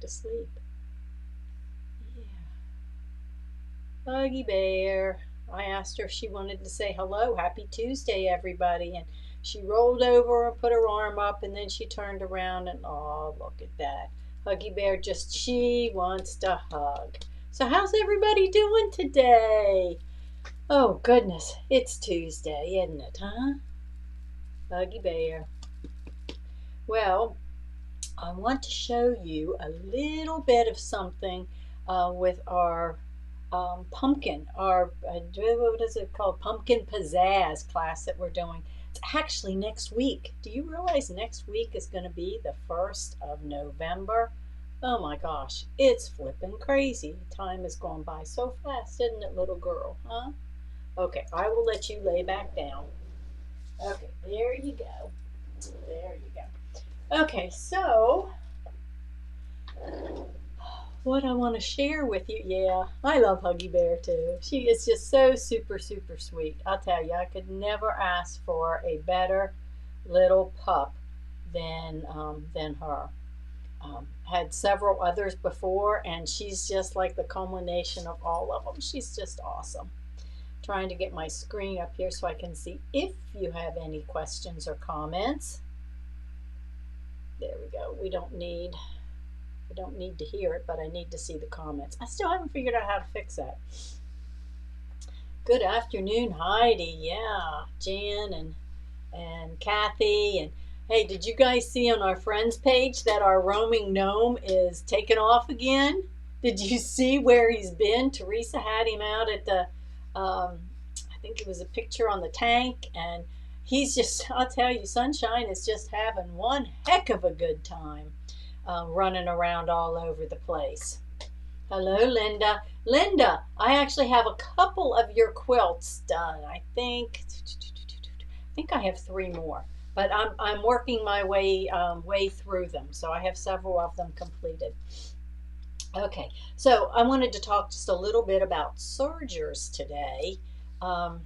sleep. Yeah. Huggy Bear. I asked her if she wanted to say hello. Happy Tuesday, everybody. And she rolled over and put her arm up, and then she turned around and, oh, look at that. Huggy Bear just, she wants to hug. So, how's everybody doing today? Oh, goodness. It's Tuesday, isn't it, huh? Huggy Bear. Well, I want to show you a little bit of something with our pumpkin, our, what is it called? Pumpkin Pizzazz class that we're doing. It's actually next week. Do you realize next week is going to be the 1st of November? Oh my gosh, it's flipping crazy. Time has gone by so fast, isn't it, little girl? Huh? Okay, I will let you lay back down. Okay, there you go. There you go. Okay, so what I want to share with you, yeah, I love Huggy Bear too. She is just so super, super sweet. I'll tell you, I could never ask for a better little pup than her. Had several others before, and she's just like the culmination of all of them. She's just awesome. Trying to get my screen up here so I can see if you have any questions or comments. There we go. I don't need to hear it, but I need to see the comments. I still haven't figured out how to fix that. Good afternoon, Heidi. Yeah, Jan and Kathy. And hey, did you guys see on our friends page that our roaming gnome is taking off again? Did you see where he's been? Teresa had him out at the, I think it was a picture on the tank, and he's just, I'll tell you, Sunshine is just having one heck of a good time running around all over the place. Hello, Linda. Linda, I actually have a couple of your quilts done. I think I have 3 more, but I'm working my way through them. So I have several of them completed. Okay, so I wanted to talk just a little bit about sergers today. Um,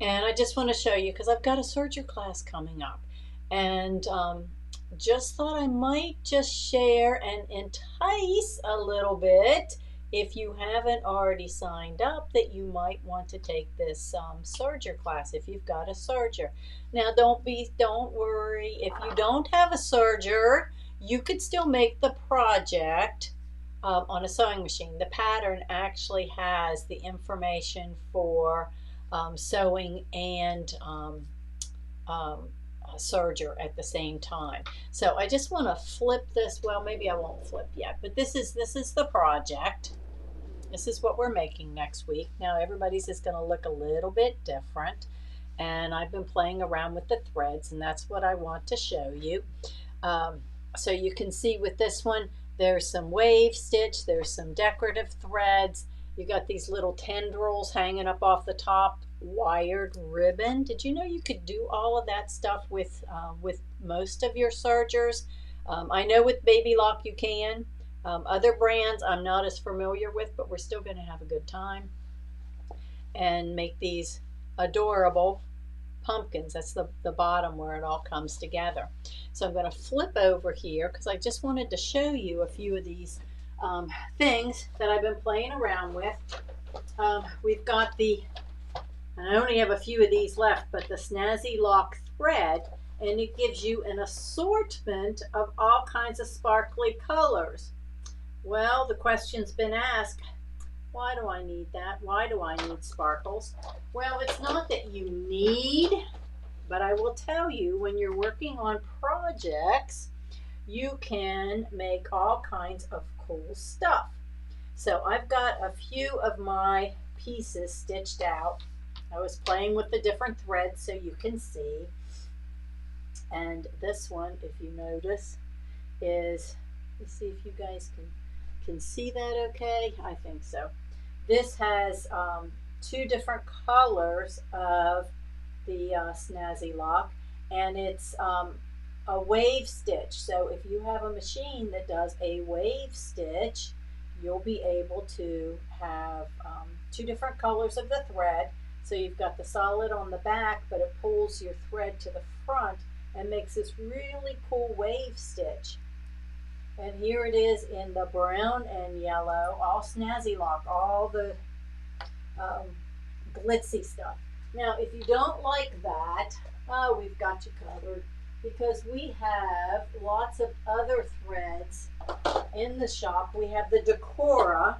and I just want to show you because I've got a serger class coming up. And just thought I might just share and entice a little bit if you haven't already signed up that you might want to take this serger class if you've got a serger. Now don't worry if you don't have a serger, you could still make the project on a sewing machine. The pattern actually has the information for sewing and serger at the same time. So I just want to flip this. Well, maybe I won't flip yet, but this is the project. This is what we're making next week. Now everybody's is going to look a little bit different, and I've been playing around with the threads, and that's what I want to show you. So you can see with this one, there's some wave stitch, there's some decorative threads. You got these little tendrils hanging up off the top, wired ribbon. Did you know you could do all of that stuff with most of your sergers? I know with Baby Lock you can. Other brands I'm not as familiar with, but we're still going to have a good time and make these adorable pumpkins. That's the bottom where it all comes together. So I'm going to flip over here because I just wanted to show you a few of these things that I've been playing around with. We've got I only have a few of these left, but the Snazzy Lock thread, and it gives you an assortment of all kinds of sparkly colors. Well, the question's been asked, why do I need that? Why do I need sparkles? Well, it's not that you need, but I will tell you when you're working on projects, you can make all kinds of cool stuff. So I've got a few of my pieces stitched out. I was playing with the different threads so you can see. And this one, if you notice, is, let's see if you guys can see that okay. I think so. This has 2 different colors of the Snazzy Lock, and it's a wave stitch. So if you have a machine that does a wave stitch, you'll be able to have 2 different colors of the thread. So you've got the solid on the back, but it pulls your thread to the front and makes this really cool wave stitch. And here it is in the brown and yellow, all snazzy lock, all the um, glitzy stuff. Now, if you don't like that, oh, we've got you covered because we have lots of other threads in the shop. We have the Decora,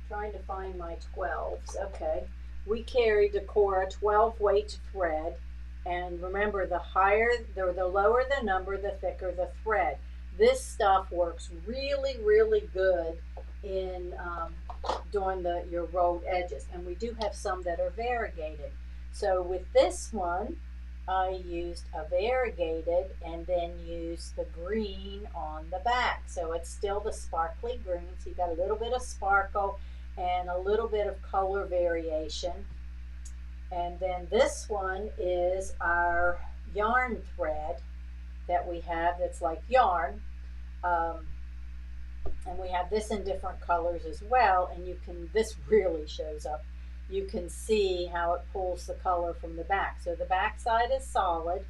trying to find my 12s. Okay, we carry Decora 12 weight thread, and remember, the lower the number, the thicker the thread. This stuff works really, really good in doing your rolled edges, and we do have some that are variegated. So with this one, I used a variegated and then used the green on the back. So it's still the sparkly green, so you got a little bit of sparkle and a little bit of color variation. And then this one is our yarn thread that we have that's like yarn. And we have this in different colors as well, and this really shows up. You can see how it pulls the color from the back. So the back side is solid,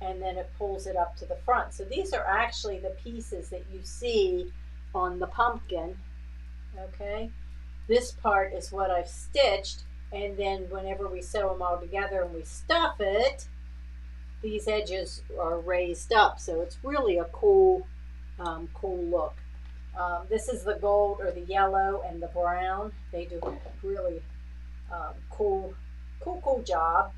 and then it pulls it up to the front. So these are actually the pieces that you see on the pumpkin, okay? This part is what I've stitched, and then whenever we sew them all together and we stuff it, these edges are raised up. So it's really a cool look. This is the gold or the yellow and the brown. They do a really cool job.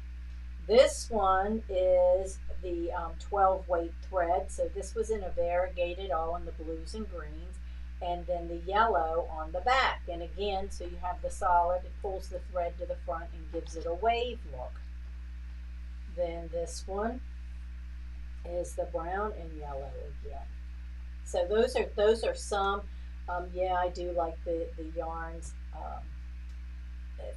This one is the 12 weight thread. So this was in a variegated, all in the blues and greens, and then the yellow on the back. And again, so you have the solid, it pulls the thread to the front and gives it a wave look. Then this one is the brown and yellow again. So those are some. Yeah, I do like the yarns.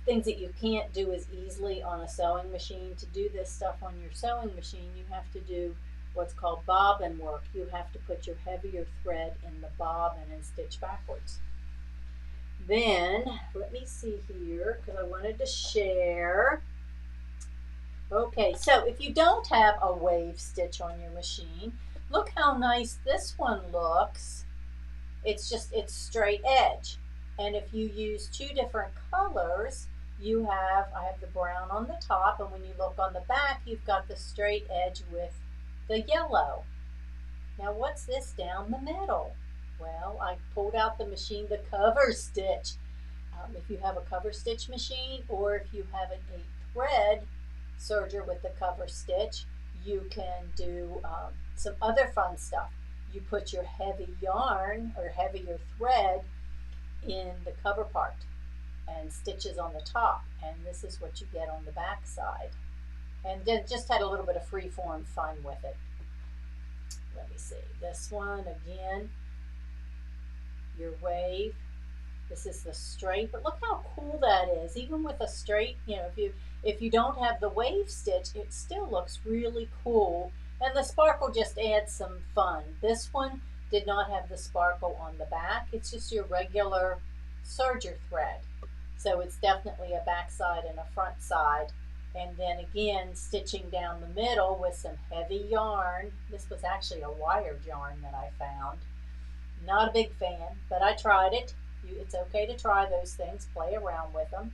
Things that you can't do as easily on a sewing machine. To do this stuff on your sewing machine, you have to do what's called bobbin work. You have to put your heavier thread in the bobbin and stitch backwards. Then, let me see here, because I wanted to share. Okay, so if you don't have a wave stitch on your machine, look how nice this one looks. It's straight edge. And if you use two different colors, I have the brown on the top, and when you look on the back, you've got the straight edge with the yellow. Now what's this down the middle? Well, I pulled out the machine, the cover stitch. If you have a cover stitch machine, or if you have a thread serger with the cover stitch, you can do some other fun stuff. You put your heavy yarn or heavier thread in the cover part and stitches on the top, and this is what you get on the back side. And then just had a little bit of free-form fun with it. Let me see, this one again, your wave. This is the straight, but look how cool that is. Even with a straight, if you don't have the wave stitch, it still looks really cool. And the sparkle just adds some fun. This one did not have the sparkle on the back. It's just your regular serger thread. So it's definitely a back side and a front side. And then again, stitching down the middle with some heavy yarn. This was actually a wired yarn that I found. Not a big fan, but I tried it. It's okay to try those things, play around with them.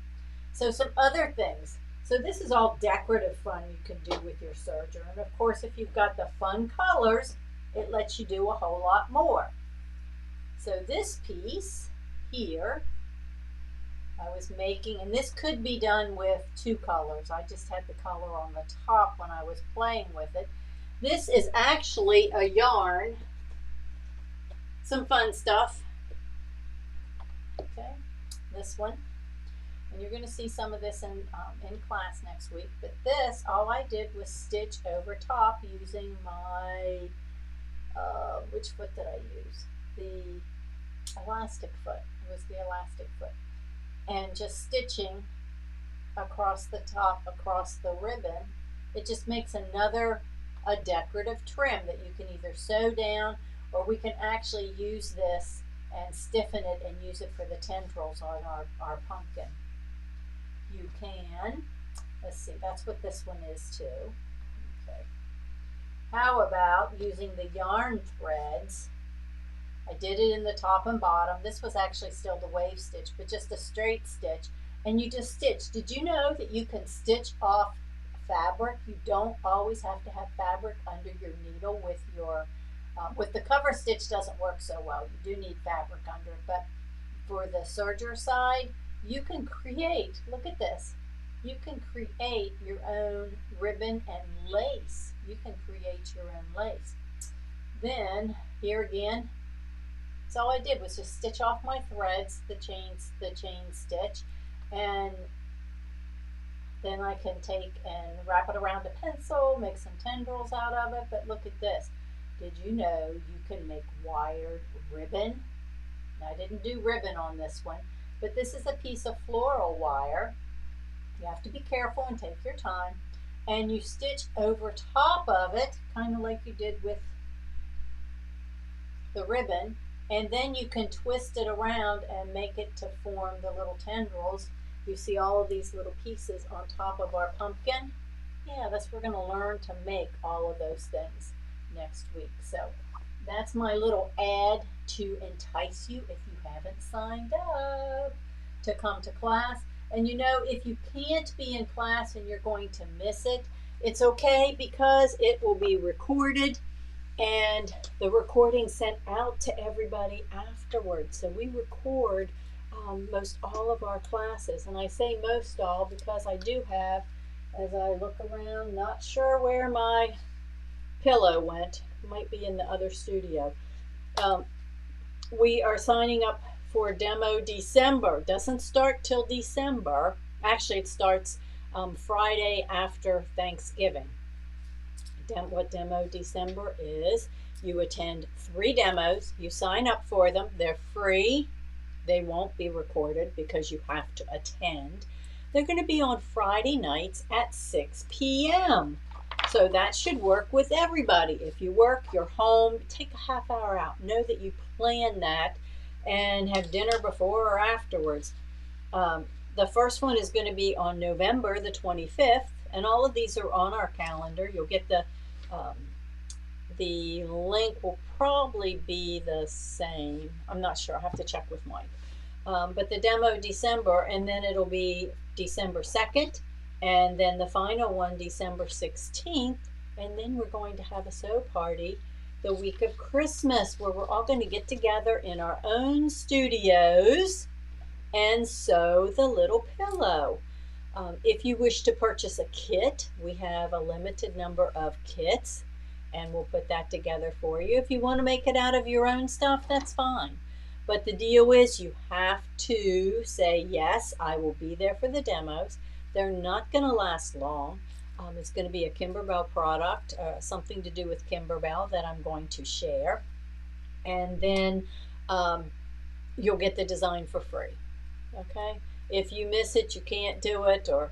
So some other things. So this is all decorative fun you can do with your serger. And of course, if you've got the fun colors, it lets you do a whole lot more. So this piece here, I was making, and this could be done with two colors. I just had the color on the top when I was playing with it. This is actually a yarn. Some fun stuff. Okay, this one. And you're going to see some of this in class next week. But this, all I did was stitch over top using my, which foot did I use? The elastic foot. It was the elastic foot. And just stitching across the top, across the ribbon, it just makes a decorative trim that you can either sew down, or we can actually use this and stiffen it and use it for the tendrils on our pumpkin. You can, let's see, that's what this one is too. Okay. How about using the yarn threads I did it in the top and bottom. This was actually still the wave stitch, but just a straight stitch. And you just stitch. Did you know that you can stitch off fabric? You don't always have to have fabric under your needle with the cover stitch doesn't work so well. You do need fabric under it, but for the serger side, you can create, look at this, you can create your own ribbon and lace. You can create your own lace. Then here again, so all I did was just stitch off my threads, the chain stitch, and then I can take and wrap it around a pencil, make some tendrils out of it. But look at this. Did you know you can make wired ribbon? Now, I didn't do ribbon on this one, but this is a piece of floral wire. You have to be careful and take your time. And you stitch over top of it, kind of like you did with the ribbon. And then you can twist it around and make it to form the little tendrils. You see all of these little pieces on top of our pumpkin. Yeah, we're going to learn to make all of those things next week. So that's my little ad to entice you if you haven't signed up to come to class. And you know, if you can't be in class and you're going to miss it, it's okay because it will be recorded and the recording sent out to everybody afterwards. So we record most all of our classes. And I say most all because I do have, as I look around, not sure where my pillow went. It might be in the other studio. We are signing up for Demo December. Doesn't start till December. Actually, it starts Friday after Thanksgiving. What Demo December is, you attend 3 demos. You sign up for them. They're free. They won't be recorded because you have to attend. They're going to be on Friday nights at 6 p.m. So that should work with everybody. If you work, you're home, take a half hour out. Know that you plan that and have dinner before or afterwards. The first one is going to be on November the 25th, and all of these are on our calendar. You'll get the link will probably be the same. I'm not sure. I'll have to check with Mike. But the demo December, and then it'll be December 2nd, and then the final one December 16th, and then we're going to have a sew party the week of Christmas where we're all going to get together in our own studios and sew the little pillow. If you wish to purchase a kit, we have a limited number of kits, and we'll put that together for you. If you want to make it out of your own stuff, that's fine. But the deal is you have to say, yes, I will be there for the demos. They're not going to last long. It's going to be a Kimberbell product, something to do with Kimberbell that I'm going to share. And then you'll get the design for free. Okay? If you miss it, you can't do it, or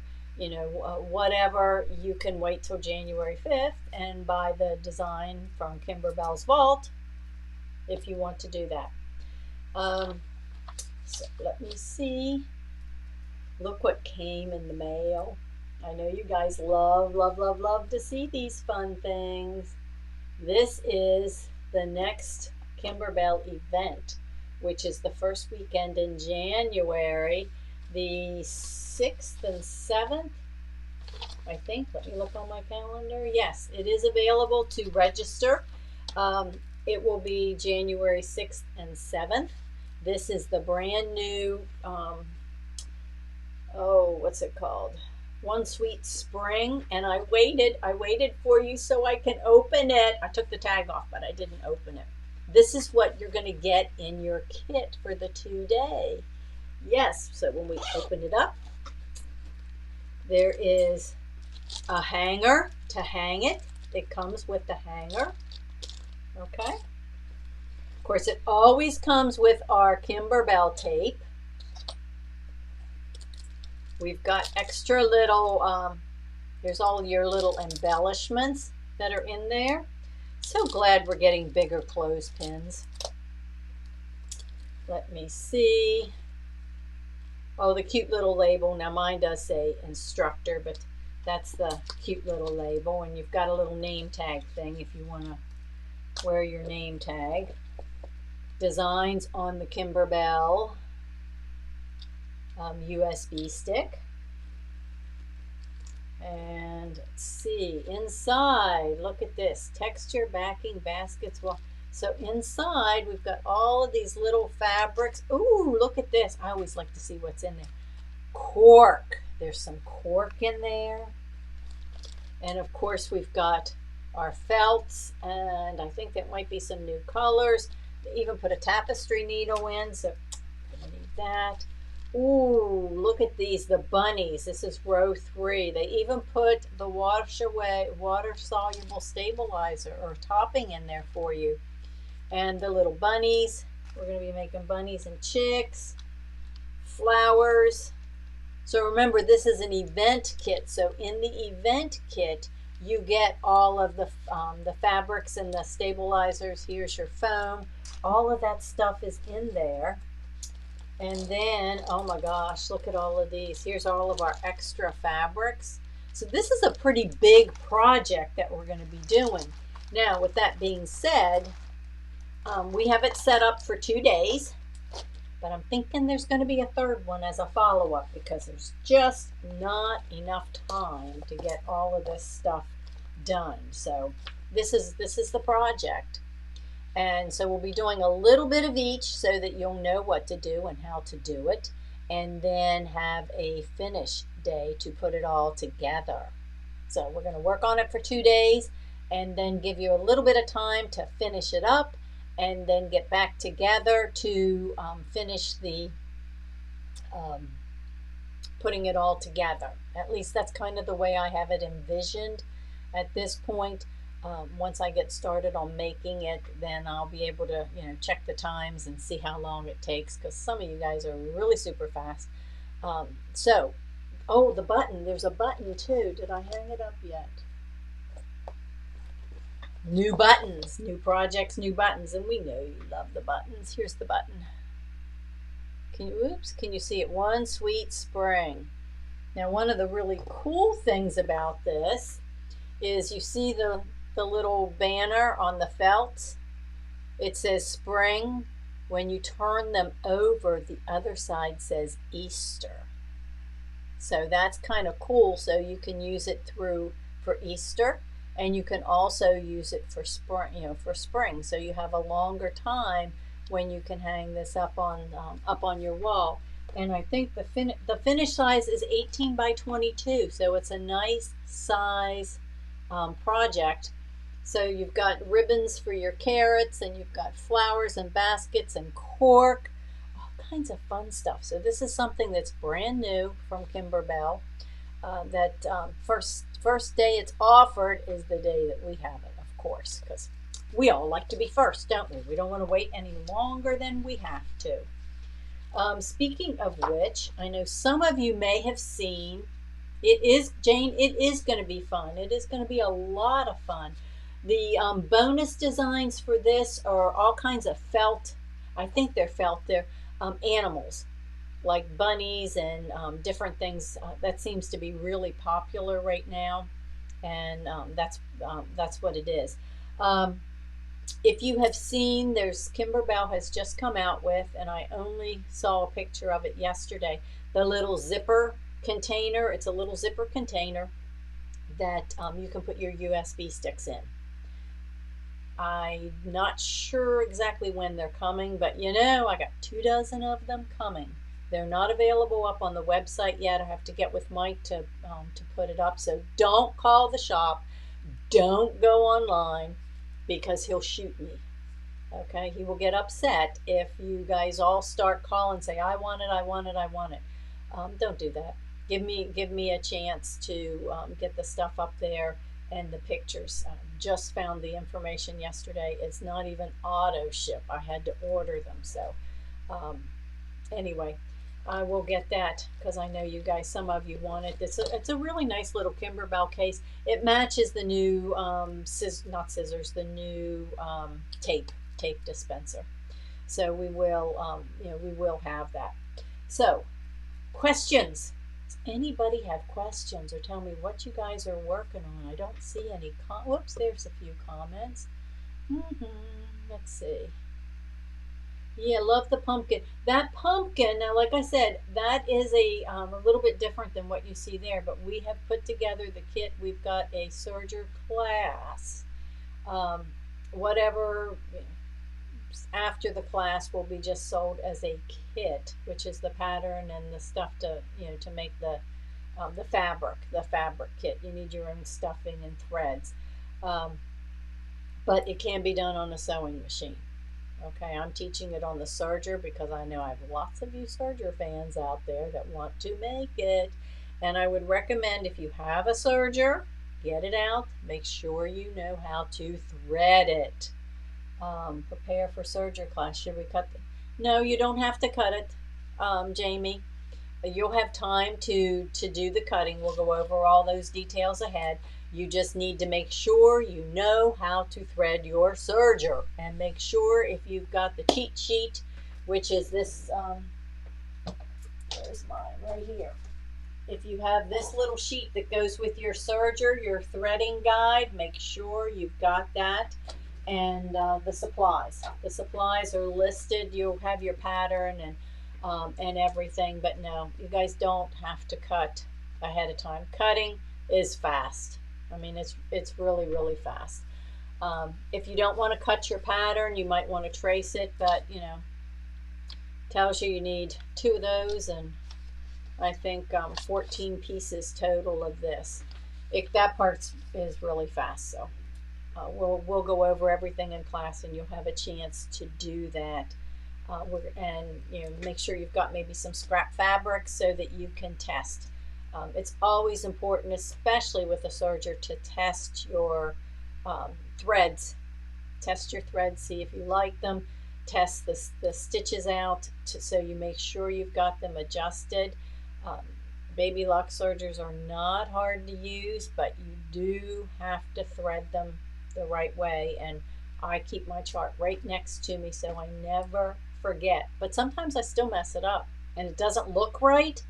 whatever, you can wait till January 5th and buy the design from Kimberbell's Vault if you want to do that. So let me see. Look what came in the mail. I know you guys love, love, love, love to see these fun things. This is the next Kimberbell event, which is the first weekend in January, the 6th and 7th, I think. Let me look on my calendar. Yes, it is available to register. It will be January 6th and 7th. This is the brand new, what's it called? One Sweet Spring, and I waited for you so I can open it. I took the tag off, but I didn't open it. This is what you're going to get in your kit for the 2-day. Yes, so when we open it up, there is a hanger to hang it. It comes with the hanger. Okay. Of course, it always comes with our Kimberbell tape. We've got extra little, here's all your little embellishments that are in there. So glad we're getting bigger clothespins. Let me see. Oh, the cute little label. Now mine does say instructor, but that's the cute little label. And you've got a little name tag thing if you want to wear your name tag. designs on the Kimberbell USB stick. And let's see, inside, look at this, texture backing baskets. Well, so inside we've got all of these little fabrics. Ooh, look at this. I always like to see what's in there. Cork. There's some cork in there. And of course we've got our felts, and I think that might be some new colors. They even put a tapestry needle in, so I need that. Ooh, look at these, the bunnies. This is row 3. They even put the water-soluble stabilizer or topping in there for you. And the little bunnies. We're going to be making bunnies and chicks. Flowers. So remember, this is an event kit. So in the event kit, you get all of the fabrics and the stabilizers. Here's your foam. All of that stuff is in there. And then, oh my gosh, look at all of these. Here's all of our extra fabrics. So this is a pretty big project that we're going to be doing. Now, with that being said, we have it set up for 2 days. But I'm thinking there's going to be a third one as a follow-up because there's just not enough time to get all of this stuff done. So this is the project. And so we'll be doing a little bit of each so that you'll know what to do and how to do it, and then have a finish day to put it all together. So we're going to work on it for 2 days and then give you a little bit of time to finish it up, and then get back together to finish the putting it all together. At least that's kind of the way I have it envisioned at this point. Once I get started on making it, then I'll be able to, check the times and see how long it takes, because some of you guys are really super fast. Oh, the button. There's a button too. Did I hang it up yet? New buttons, new projects, new buttons, and we know you love the buttons. Here's the button. Can you see it? One sweet spring. Now, one of the really cool things about this is you see the little banner on the felt. It says spring. When you turn them over, the other side says Easter. So that's kind of cool. So you can use it for Easter, and you can also use it for spring. So you have a longer time when you can hang this up on your wall. And I think the finish size is 18 by 22. So it's a nice size project. So you've got ribbons for your carrots, and you've got flowers and baskets and cork, all kinds of fun stuff. So this is something that's brand new from Kimberbell. First day it's offered is the day that we have it, of course, because we all like to be first, don't we? We don't want to wait any longer than we have to. Speaking of which, I know some of you may have seen, Jane, it is going to be fun. It is going to be a lot of fun. The bonus designs for this are all kinds of felt. I think they're felt. They're animals, like bunnies and different things. That seems to be really popular right now, and that's what it is. If you have seen, Kimberbell has just come out with, and I only saw a picture of it yesterday, the little zipper container. It's a little zipper container that you can put your USB sticks in. I'm not sure exactly when they're coming, but I got 2 dozen of them coming. They're not available up on the website yet. I have to get with Mike to put it up. So don't call the shop. Don't go online, because he'll shoot me. Okay, he will get upset if you guys all start calling and say, I want it, I want it, I want it. Don't do that. Give me a chance to get the stuff up there and the pictures. Just found the information yesterday. It's not even auto ship. I had to order them. So anyway, I will get that, because I know you guys, some of you want it. It's a really nice little Kimberbell case. It matches the new the new tape dispenser. So we will have that. So, questions. Does anybody have questions, or tell me what you guys are working on? I don't see any. Whoops, there's a few comments. Let's see. Yeah, love the pumpkin. That pumpkin, now, like I said, that is a little bit different than what you see there, but we have put together the kit. We've got a serger class. Um, whatever after the class will be just sold as a kit, which is the pattern and the stuff to, to make the fabric kit. You need your own stuffing and threads. Um, but it can be done on a sewing machine. Okay, I'm teaching it on the serger because I know I have lots of you serger fans out there that want to make it. And I would recommend, if you have a serger, get it out. Make sure you know how to thread it. Prepare for serger class. Should we cut it? No, you don't have to cut it, Jamie. You'll have time to do the cutting. We'll go over all those details ahead. You just need to make sure you know how to thread your serger, and make sure if you've got the cheat sheet, which is this, where's mine? Right here. If you have this little sheet that goes with your serger, your threading guide, make sure you've got that. And the supplies. The supplies are listed. You'll have your pattern and everything, but no, you guys don't have to cut ahead of time. Cutting is fast. I mean, it's really, really fast. If you don't want to cut your pattern, you might want to trace it, but tells you need 2 of those, and I think 14 pieces total of this. That part is really fast, so we'll go over everything in class, and you'll have a chance to do that. And make sure you've got maybe some scrap fabric so that you can test. It's always important, especially with a serger, to test your threads. Test your threads, see if you like them. Test the stitches out so you make sure you've got them adjusted. Baby lock sergers are not hard to use, but you do have to thread them the right way, and I keep my chart right next to me so I never forget. But sometimes I still mess it up and it doesn't look right.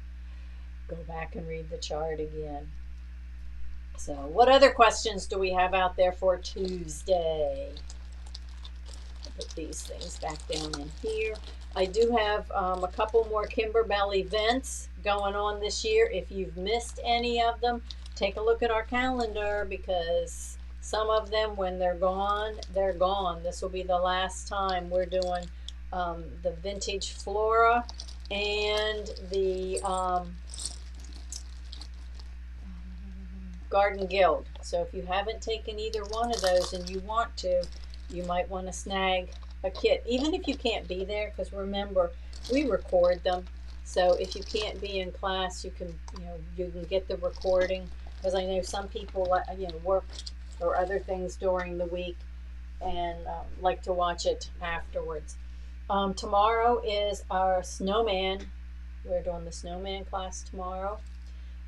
Go back and read the chart again. So what other questions do we have out there for Tuesday? I'll put these things back down in here. I do have a couple more Kimberbell events going on this year. If you've missed any of them, take a look at our calendar, because some of them, when they're gone, they're gone. This will be the last time we're doing the Vintage Flora and the Garden Guild. So if you haven't taken either one of those and you want to, you might want to snag a kit, even if you can't be there, because remember, we record them. So if you can't be in class, you can get the recording, because I know some people work or other things during the week and like to watch it afterwards. Tomorrow is our snowman. We're doing the snowman class tomorrow,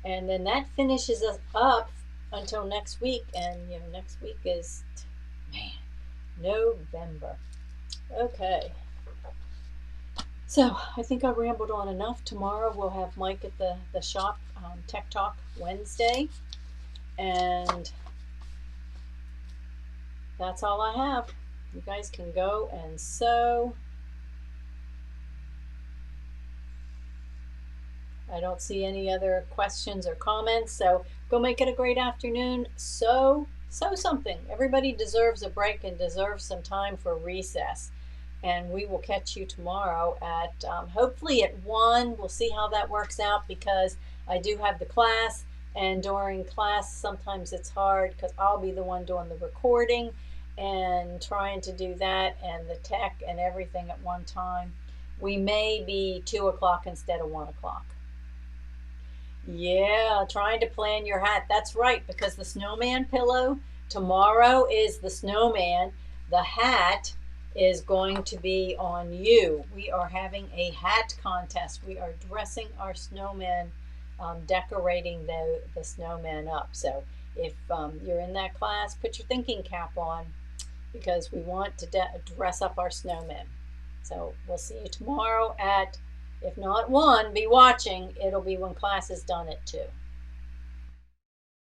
and then that finishes us up until next week. And next week is November. Okay, so I think I rambled on enough. Tomorrow we'll have Mike at the shop, Tech Talk Wednesday, and that's all I have. You guys can go and sew. I don't see any other questions or comments, so go make it a great afternoon. Sew something. Everybody deserves a break and deserves some time for recess. And we will catch you tomorrow at hopefully at 1. We'll see how that works out, because I do have the class, and during class sometimes it's hard because I'll be the one doing the recording and trying to do that and the tech and everything at one time. We may be 2 o'clock instead of 1 o'clock. Yeah, trying to plan your hat. That's right, because the snowman pillow tomorrow is the snowman. The hat is going to be on you. We are having a hat contest. We are dressing our snowman, decorating the snowman up. So if you're in that class, put your thinking cap on, because we want to dress up our snowmen. So we'll see you tomorrow at, if not 1, be watching. It'll be when class is done at 2.